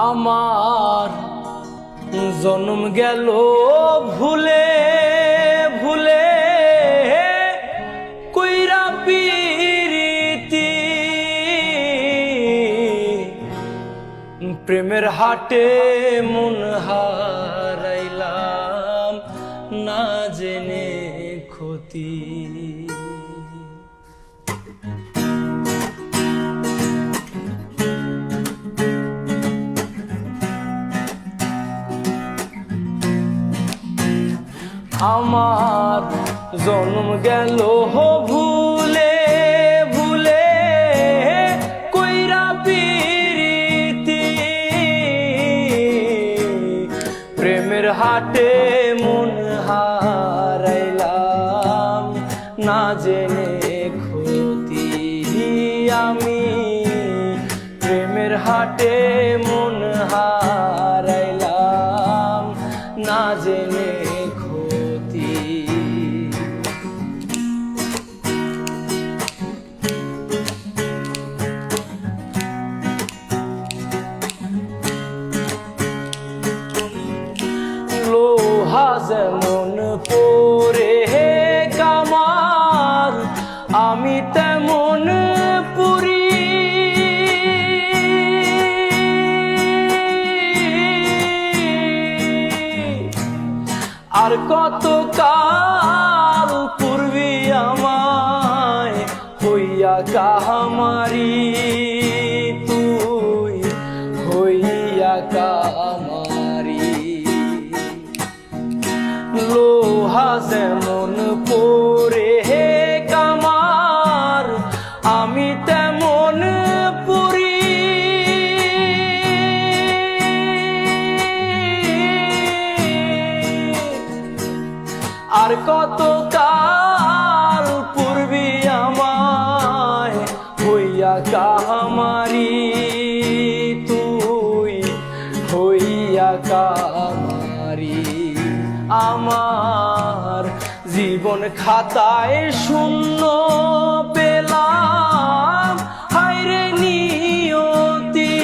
আমার জন্ম গেল ভুলে ভুলে কইরা পিরিতি প্রেমের হাটে মন হারাইলাম না জেনে ক্ষতি। আমার জন্ম গেল ভুলে ভুলে কইরা পিরিতি প্রেমের হাটে মন হারাইলাম না জেনে ক্ষতি। আমি প্রেমের হাটে মন হারাইলাম না জেনে যেমন পরে কামার আমি তেমন পুরি আর কত কাল পূর্বী আমায় হইয়া কাহামারি তুই হইয়া কামারি। লোহা যেমন পরে কামার আমি তেমন পুরি আর কত কাল পূর্বী আমায় হইয়া কাহামারি তুই হইয়া কামারি। আমার জীবন খাতায় শূন্য পেলাম হায়রে নিয়তি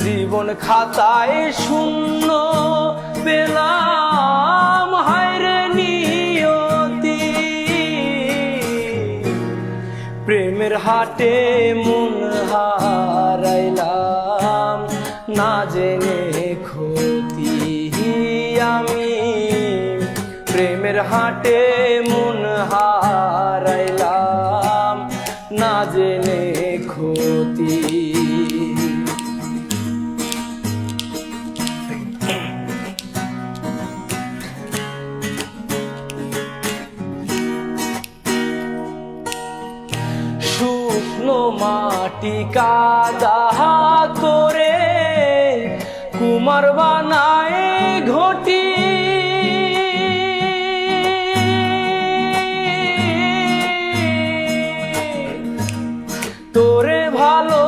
জীবন খাতায় শূন্য পেলাম হায়রে নিয়তি প্রেমের হাটে মন হারাইলাম না জেনে ক্ষতি। আমি প্রেমের হাটে মন হারাইলাম না জেনে ক্ষতি। শুকনো মাটি কাদা করে কুমার বানায় ঘটি তোরে ভালো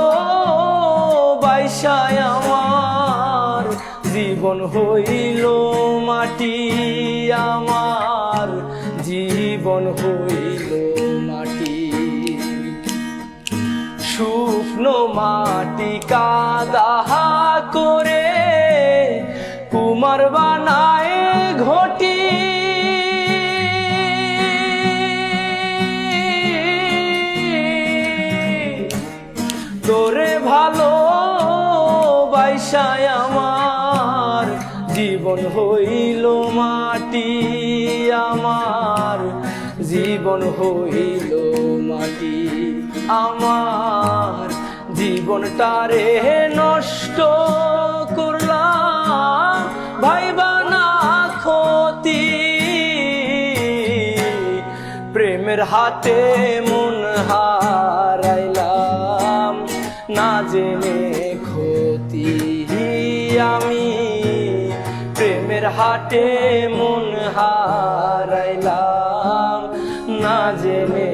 বাইসায় আমার জীবন হইল মাটি আমার জীবন হইল মাটি। শুকনো মাটি কাদা করে কুমার বানায় ঘটি তোরে ভালো বাইসায় আমার জীবন হইল মাটি আমার জীবন হইল মাটি। আমার জীবনটারে নষ্ট করলাম ভাইবা না ক্ষতি প্রেমের হাটে মন হারাইলাম না জেনে ক্ষতি। আমি প্রেমের হাটে মন হারাইলাম না জেনে